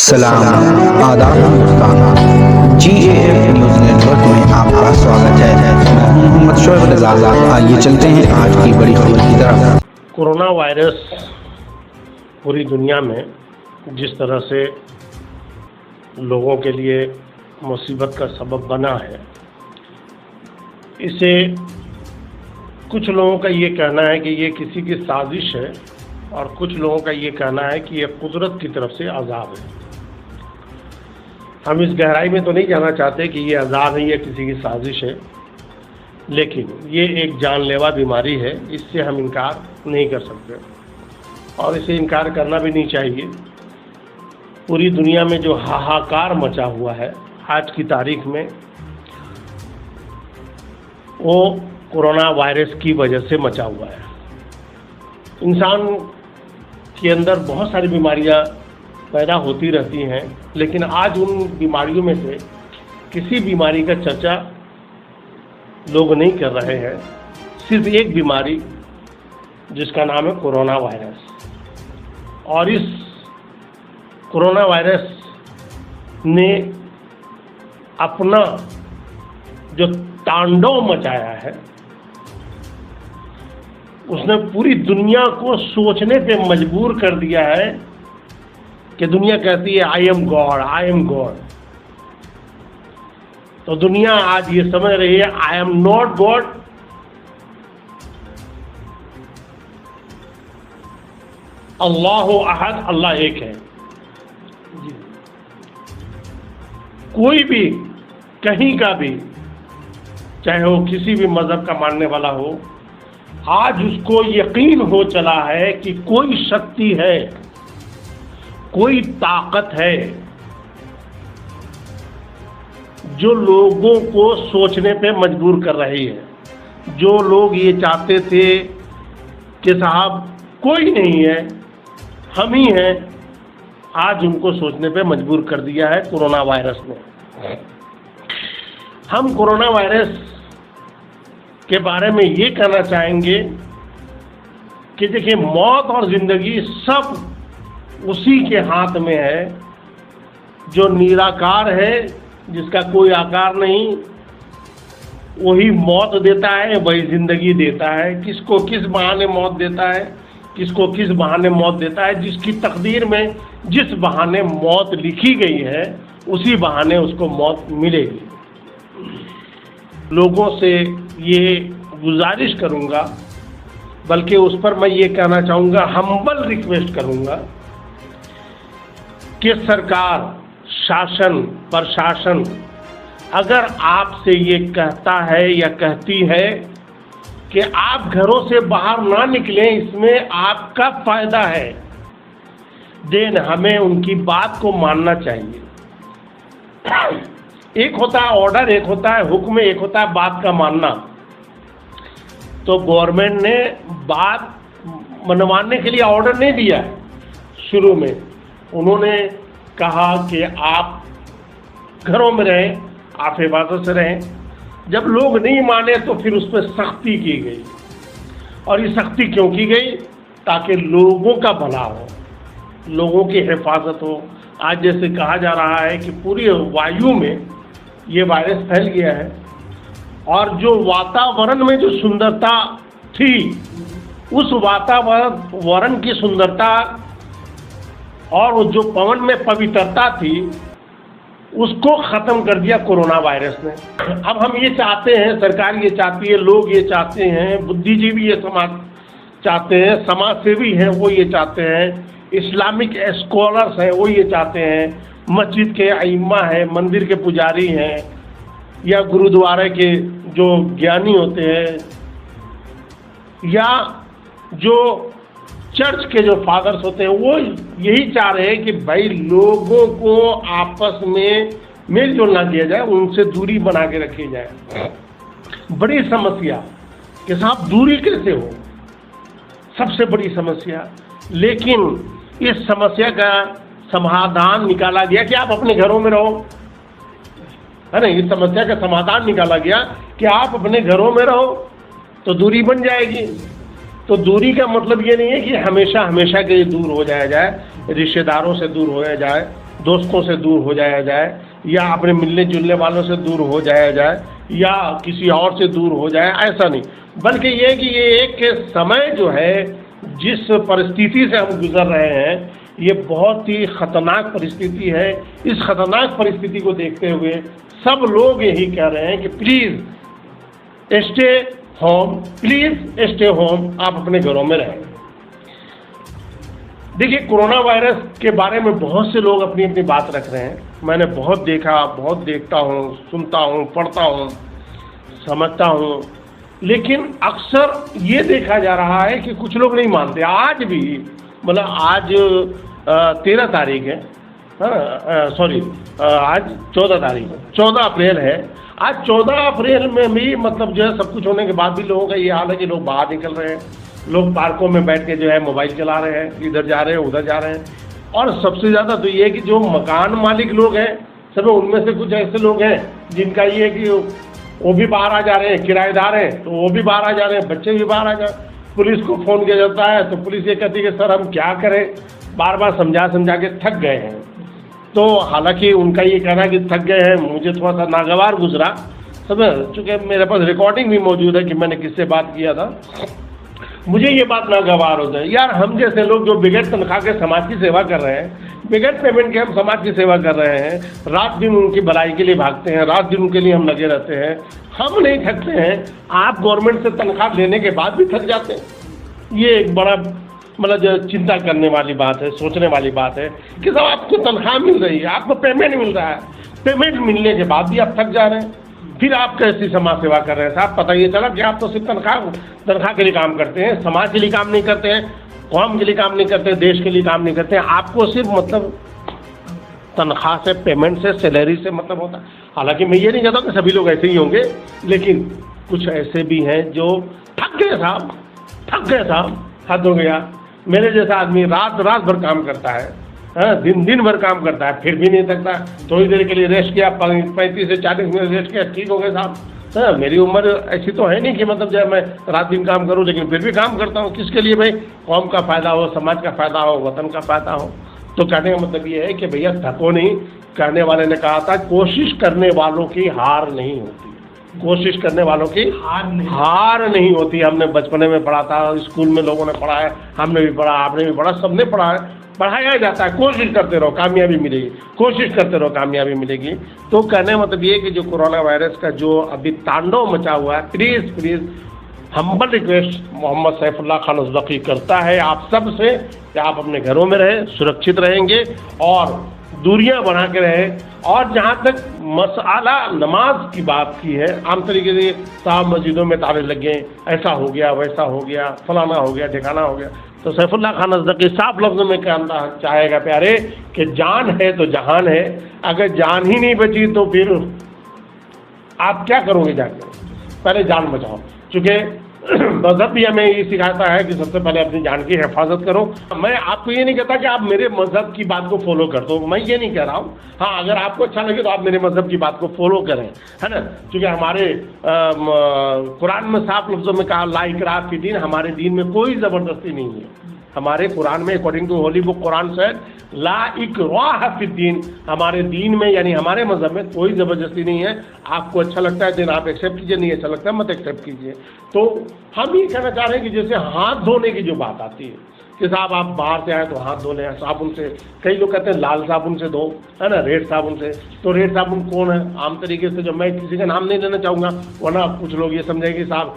सलाम आदाब Hindustan GAF news network में आपका स्वागत है। मैं हूं मोहम्मद शोएब रज़ा। आइए चलते हैं आज की बड़ी खबर की तरफ। कोरोना वायरस पूरी दुनिया में जिस तरह से लोगों के लिए मुसीबत का सबब बना है, इसे कुछ लोगों का ये कहना है कि ये किसी की साजिश है और कुछ लोगों का ये कहना है कि ये कुदरत की तरफ से अज़ाब है। हम इस गहराई में तो नहीं जाना चाहते कि ये अज़ाब है या किसी की साजिश है, लेकिन ये एक जानलेवा बीमारी है, इससे हम इनकार नहीं कर सकते और इसे इनकार करना भी नहीं चाहिए। पूरी दुनिया में जो हाहाकार मचा हुआ है आज की तारीख में, वो कोरोना वायरस की वजह से मचा हुआ है। इंसान के अंदर बहुत सारी बीमारियां पैदा होती रहती हैं, लेकिन आज उन बीमारियों में से किसी बीमारी का चर्चा लोग नहीं कर रहे हैं। सिर्फ एक बीमारी जिसका नाम है कोरोना वायरस, और इस कोरोना वायरस ने अपना जो तांडव मचाया है, उसने पूरी दुनिया को सोचने पे मजबूर कर दिया है कि दुनिया कहती है I am God, I am God. तो दुनिया आज ये समझ रही है आई एम नॉट गॉड, अल्लाह अहद, अल्लाह एक है। कोई भी कहीं का भी, चाहे वो किसी भी मजहब का मानने वाला हो, आज उसको यकीन हो चला है कि कोई शक्ति है, कोई ताकत है जो लोगों को सोचने पे मजबूर कर रही है। जो लोग ये चाहते थे कि साहब कोई नहीं है, हम ही हैं, आज उनको सोचने पे मजबूर कर दिया है कोरोना वायरस ने। हम कोरोना वायरस के बारे में ये कहना चाहेंगे कि देखिए, मौत और ज़िंदगी सब उसी के हाथ में है। जो निराकार है, जिसका कोई आकार नहीं, वही मौत देता है, वही ज़िंदगी देता है। किसको किस बहाने मौत देता है, किसको किस बहाने मौत देता है, जिसकी तकदीर में जिस बहाने मौत लिखी गई है, उसी बहाने उसको मौत मिलेगी। लोगों से ये गुजारिश करूँगा, बल्कि उस पर मैं ये कहना चाहूँगा, हम्बल रिक्वेस्ट करूँगा कि सरकार, शासन, प्रशासन अगर आपसे ये कहता है या कहती है कि आप घरों से बाहर ना निकलें, इसमें आपका फायदा है, देन हमें उनकी बात को मानना चाहिए। एक होता है ऑर्डर, एक होता है हुक्म, एक होता है बात का मानना। तो गवर्नमेंट ने बात मनवाने के लिए ऑर्डर नहीं दिया। शुरू में उन्होंने कहा कि आप घरों में रहें, आप हिफाजत से रहें। जब लोग नहीं माने तो फिर उस पर सख्ती की गई, और ये सख्ती क्यों की गई? ताकि लोगों का भला हो, लोगों की हिफाजत हो। आज जैसे कहा जा रहा है कि पूरी वायु में ये वायरस फैल गया है, और जो वातावरण में जो सुंदरता थी, उस वातावरण की सुंदरता और वो जो पवन में पवित्रता थी, उसको ख़त्म कर दिया कोरोना वायरस ने। अब हम ये चाहते हैं, सरकार ये चाहती है, लोग ये चाहते हैं, बुद्धिजीवी ये समाज चाहते हैं, समाज सेवी हैं वो ये चाहते हैं, इस्लामिक स्कॉलर्स हैं वो ये चाहते हैं, मस्जिद के अइम्मा हैं, मंदिर के पुजारी हैं, या गुरुद्वारे के जो ज्ञानी होते हैं, या जो चर्च के जो फादर्स होते हैं, वो यही चाह रहे हैं कि भाई लोगों को आपस में मेल जोल ना किया जाए, उनसे दूरी बना के रखी जाए। बड़ी समस्या कि साहब दूरी कैसे हो, सबसे बड़ी समस्या। लेकिन इस समस्या का समाधान निकाला गया कि आप अपने घरों में रहो, है ना। इस समस्या का समाधान निकाला गया कि आप अपने घरों में रहो तो दूरी बन जाएगी। तो दूरी का मतलब ये नहीं है कि हमेशा हमेशा के लिए दूर हो जाया जाए, रिश्तेदारों से दूर होया जाए, दोस्तों से दूर हो जाया जाए, या अपने मिलने जुलने वालों से दूर हो जाया जाए, या किसी और से दूर हो जाए, ऐसा नहीं। बल्कि ये कि ये एक समय जो है, जिस परिस्थिति से हम गुजर रहे हैं, ये बहुत ही ख़तरनाक परिस्थिति है। इस ख़तरनाक परिस्थिति को देखते हुए सब लोग यही कह रहे हैं कि please stay home, please stay home, आप अपने घरों में रहें। देखिए, कोरोना वायरस के बारे में बहुत से लोग अपनी अपनी बात रख रहे हैं। मैंने बहुत देखा, बहुत देखता हूँ, सुनता हूँ, पढ़ता हूँ, समझता हूँ, लेकिन अक्सर ये देखा जा रहा है कि कुछ लोग नहीं मानते। आज भी, मतलब आज 13 तारीख है, सॉरी, आज 14 तारीख है, 14 अप्रैल है। आज 14 अप्रैल में भी मतलब जो है सब कुछ होने के बाद भी लोगों का ये हाल है कि लोग बाहर निकल रहे हैं, लोग पार्कों में बैठ के जो है मोबाइल चला रहे हैं, इधर जा रहे हैं, उधर जा रहे हैं। और सबसे ज़्यादा तो ये है कि जो मकान मालिक लोग हैं, सब उनमें से कुछ ऐसे लोग हैं जिनका ये है कि वो भी बाहर आ जा रहे हैं, किराएदार हैं तो वो भी बाहर आ जा रहे हैं, बच्चे भी बाहर आ जा रहे हैं। पुलिस को फ़ोन किया जाता है तो पुलिस ये कहती है कि सर हम क्या करें, बार बार समझा समझा के थक गए हैं। तो हालांकि उनका ये कहना है कि थक गए हैं, मुझे थोड़ा सा नागवार गुजरा, समझ, चूँकि मेरे पास रिकॉर्डिंग भी मौजूद है कि मैंने किससे बात किया था। मुझे ये बात नागवार होता है यार, हम जैसे लोग जो बगैर तनख्वाह के समाज की सेवा कर रहे हैं, बगैर पेमेंट के हम समाज की सेवा कर रहे हैं, रात दिन उनकी भलाई के लिए भागते हैं, रात दिन उनके लिए हम लगे रहते हैं, हम नहीं थकते हैं। आप गवर्नमेंट से तनख्वाह लेने के बाद भी थक जाते हैं। ये एक बड़ा मतलब जो चिंता करने वाली बात है, सोचने वाली बात है कि साहब आपको तनख्वाह मिल रही है, आपको पेमेंट मिल रहा है, पेमेंट मिलने के बाद भी आप थक जा रहे हैं, फिर आप कैसी समाज सेवा कर रहे हैं? साहब पता ये चला कि आप तो सिर्फ तनख्वाह के लिए काम करते हैं, समाज के लिए काम नहीं करते हैं, कौम के लिए काम नहीं करते हैं, देश के लिए काम नहीं करते हैं। आपको सिर्फ मतलब तनख्वाह से, पेमेंट से, सैलरी से मतलब होता है। हालांकि मैं ये नहीं कहता कि सभी लोग ऐसे ही होंगे, लेकिन कुछ ऐसे भी हैं जो थक गए साहब, थक गए साहब, हद हो गया। मेरे जैसा आदमी रात रात भर काम करता है, दिन दिन भर काम करता है, फिर भी नहीं थकता। थोड़ी देर के लिए रेस्ट किया, 35 से 40 मिनट रेस्ट किया, ठीक हो गए साहब। मेरी उम्र ऐसी तो है नहीं कि मतलब जो है मैं रात दिन काम करूं, लेकिन फिर भी काम करता हूं। किसके लिए भाई? कौम का फ़ायदा हो, समाज का फ़ायदा हो, वतन का फ़ायदा हो। तो कहने का मतलब ये है कि भैया थको नहीं। कहने वाले ने कहा था कोशिश करने वालों की हार नहीं होती, कोशिश करने वालों की हार नहीं होती। हमने बचपने में पढ़ा था, स्कूल में लोगों ने पढ़ा है, हमने भी पढ़ा, आपने भी पढ़ा, सबने पढ़ा है, पढ़ाया जाता है कोशिश करते रहो कामयाबी मिलेगी, कोशिश करते रहो कामयाबी मिलेगी। तो कहने मतलब ये कि जो कोरोना वायरस का जो अभी तांडव मचा हुआ है, please please humble request Mohammad Saifullah Khan उज़्ज़की करता है आप सब से कि आप अपने घरों में रहें, सुरक्षित रहेंगे और दूरियां बना के रहें। और जहाँ तक मसला नमाज की बात की है, आम तरीके से साहब मस्जिदों में ताले लग गए, ऐसा हो गया, वैसा हो गया, फलाना हो गया, ठिकाना हो गया, तो सैफुल्लाह खान उज़्ज़की साफ लफ्ज़ों में कहना चाहेगा प्यारे कि जान है तो जहान है, अगर जान ही नहीं बची तो फिर आप क्या करोगे जाकर? पहले जान बचाओ। चूँकि मज़हब भी हमें ये सिखाता है कि सबसे पहले अपनी जान की हिफाजत करो। मैं आपको ये नहीं कहता कि आप मेरे मज़हब की बात को फॉलो कर दो, मैं ये नहीं कह रहा हूँ। हाँ, अगर आपको अच्छा लगे तो आप मेरे मज़हब की बात को फॉलो करें, है ना। क्योंकि हमारे कुरान में साफ लफ्ज़ों में कहा ला इकराह फी दीन, हमारे दीन में कोई ज़बरदस्ती नहीं है। हमारे कुरान में according to holy book Quran से ला इकराह फी दीन, हमारे दीन में यानी हमारे मज़हब में कोई ज़बरदस्ती नहीं है। आपको अच्छा लगता है दिन आप एक्सेप्ट कीजिए, नहीं अच्छा लगता है मत एक्सेप्ट कीजिए। तो हम ये कहना चाह रहे हैं कि जैसे हाथ धोने की जो बात आती है कि साहब आप बाहर से आए तो हाथ धो लें साबुन से। कई लोग कहते हैं लाल साबुन से धो, है ना, रेड साबुन से। तो रेड साबुन कौन है? आम तरीके से जो मैं किसी का नाम नहीं लेना चाहूँगा, वरना कुछ लोग ये समझेंगे कि साहब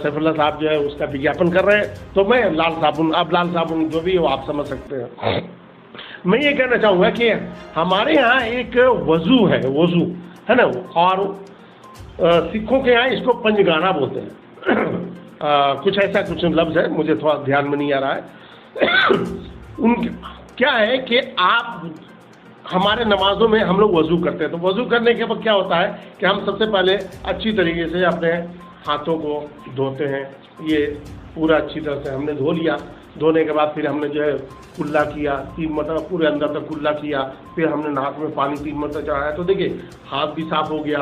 सैफुल्लाह साहब जो है उसका विज्ञापन कर रहे हैं, तो मैं लाल साबुन, अब लाल साबुन जो भी हो आप समझ सकते हैं। मैं ये कहना चाहूँगा कि हमारे यहाँ एक वज़ू है, वज़ू है ना, और सिखों के यहाँ इसको पंजगाना बोलते हैं। कुछ ऐसा कुछ लफ्ज़ है, मुझे थोड़ा ध्यान में नहीं आ रहा है। उनके क्या है कि आप हमारे नमाज़ों में हम लोग वज़ू करते हैं, तो वज़ू करने के बाद क्या होता है कि हम सबसे पहले अच्छी तरीके से अपने हाथों को धोते हैं। ये पूरा अच्छी तरह से हमने धो लिया। धोने के बाद फिर हमने जो है कुल्ला किया, 3 मरतबा पूरे अंदर तक कुल्ला किया, फिर हमने नाक में पानी 3 मरतबा चढ़ाया। तो देखिए हाथ भी साफ़ हो गया,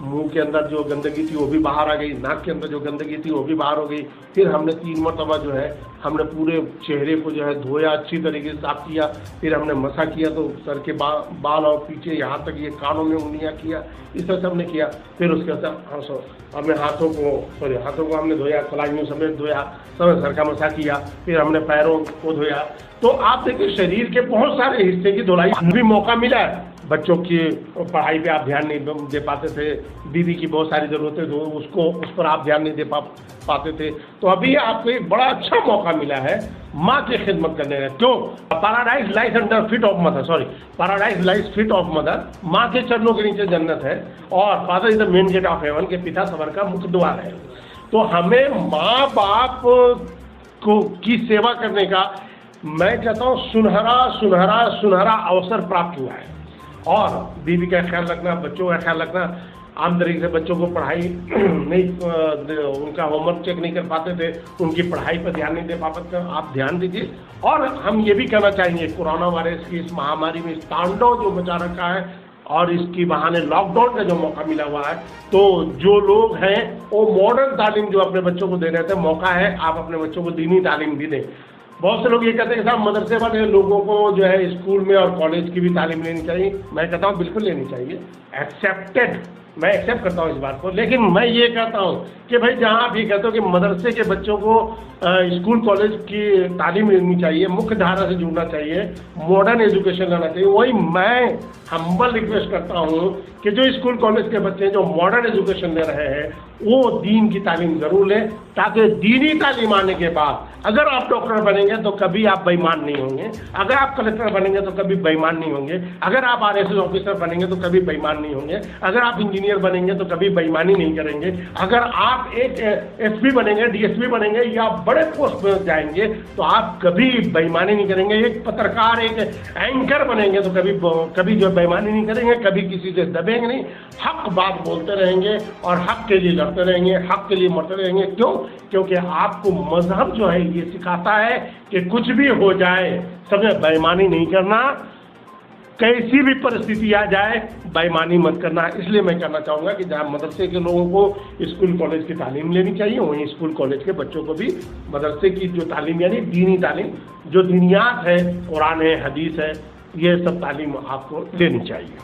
मुंह के अंदर जो गंदगी थी वो भी बाहर आ गई, नाक के अंदर जो गंदगी थी वो भी बाहर हो गई। फिर हमने 3 मरतबा जो है हमने पूरे चेहरे को जो है धोया, अच्छी तरीके से साफ किया। फिर हमने मसा किया तो सर के बाल और पीछे यहाँ तक ये कानों में उंगलियाँ किया, इस तरह से हमने किया। फिर उसके बाद हमने हाथों को हमने धोया, कलाइयों समेत धोया, सब सर का मसा किया। फिर हमने पैरों को धोया। तो आप देखिए शरीर के बहुत सारे हिस्से की धुलाई भी मौका मिला है। बच्चों की पढ़ाई पे आप ध्यान नहीं दे पाते थे, बीवी की बहुत सारी ज़रूरतें तो उस पर आप ध्यान नहीं दे पाते थे, तो अभी आपको एक बड़ा अच्छा मौका मिला है माँ की खिदमत करने का। क्यों? Paradise lies under feet of mother, paradise lies feet of mother, माँ के चरणों के नीचे जन्नत है और father is the main gate of heaven, के पिता स्वर्ग का मुख्य द्वार है। तो हमें माँ बाप की सेवा करने का मैं कहता हूँ सुनहरा अवसर प्राप्त हुआ है। और बीवी का ख्याल रखना, बच्चों का ख्याल रखना। आम तरीके से बच्चों को पढ़ाई नहीं, उनका होमवर्क चेक नहीं कर पाते थे, उनकी पढ़ाई पर ध्यान नहीं दे पाते थे, आप ध्यान दीजिए। और हम ये भी कहना चाहेंगे, कोरोना वायरस की इस महामारी में तांडव जो मचा रखा है और इसकी बहाने लॉकडाउन का जो मौका मिला हुआ है, तो जो लोग हैं वो मॉडर्न तालीम जो अपने बच्चों को दे रहे थे, मौका है आप अपने बच्चों को दीनी तालीम भी दें। बहुत से लोग ये कहते हैं कि साहब मदरसे वाले लोगों को जो है स्कूल में और कॉलेज की भी तालीम लेनी चाहिए। मैं कहता हूँ बिल्कुल लेनी चाहिए, एक्सेप्टेड, मैं एक्सेप्ट करता हूँ इस बात को। लेकिन मैं ये कहता हूँ कि भाई जहाँ आप ये कहते हो कि मदरसे के बच्चों को स्कूल कॉलेज की तालीम लेनी चाहिए, मुख्य धारा से जुड़ना चाहिए, मॉडर्न एजुकेशन लेना चाहिए, वही मैं हम्बल रिक्वेस्ट करता हूँ कि जो स्कूल कॉलेज के बच्चे जो मॉडर्न एजुकेशन ले रहे हैं वो दीन की तालीम ज़रूर लें, ताकि दीनी तालीम आने के बाद अगर आप डॉक्टर बनेंगे तो कभी आप बेईमान नहीं होंगे, अगर आप कलेक्टर बनेंगे तो कभी बेईमान नहीं होंगे, अगर आप RSS ऑफिसर बनेंगे तो कभी बेईमान नहीं होंगे, अगर आप इंजीनियर बनेंगे तो कभी बेईमानी नहीं करेंगे, अगर आप एक SP बनेंगे, DSP बनेंगे या बड़े पोस्ट पर जाएंगे तो आप कभी बेईमानी नहीं करेंगे, एक पत्रकार, एक एंकर बनेंगे तो कभी जो बेईमानी नहीं करेंगे, कभी किसी से दबेंगे नहीं, हक बात बोलते रहेंगे और हक के लिए लड़ते रहेंगे, हक के लिए मरते रहेंगे। क्यों? क्योंकि आपको मजहब जो है ये सिखाता है कि कुछ भी हो जाए सबसे बेईमानी नहीं करना, कैसी भी परिस्थिति आ जाए बेईमानी मत करना। इसलिए मैं कहना चाहूँगा कि जहाँ मदरसे के लोगों को स्कूल कॉलेज की तालीम लेनी चाहिए, वहीं स्कूल कॉलेज के बच्चों को भी मदरसे की जो तालीम यानी दीनी तालीम, जो दीनियात है, कुरान है, हदीस है, ये सब तालीम आपको लेनी चाहिए।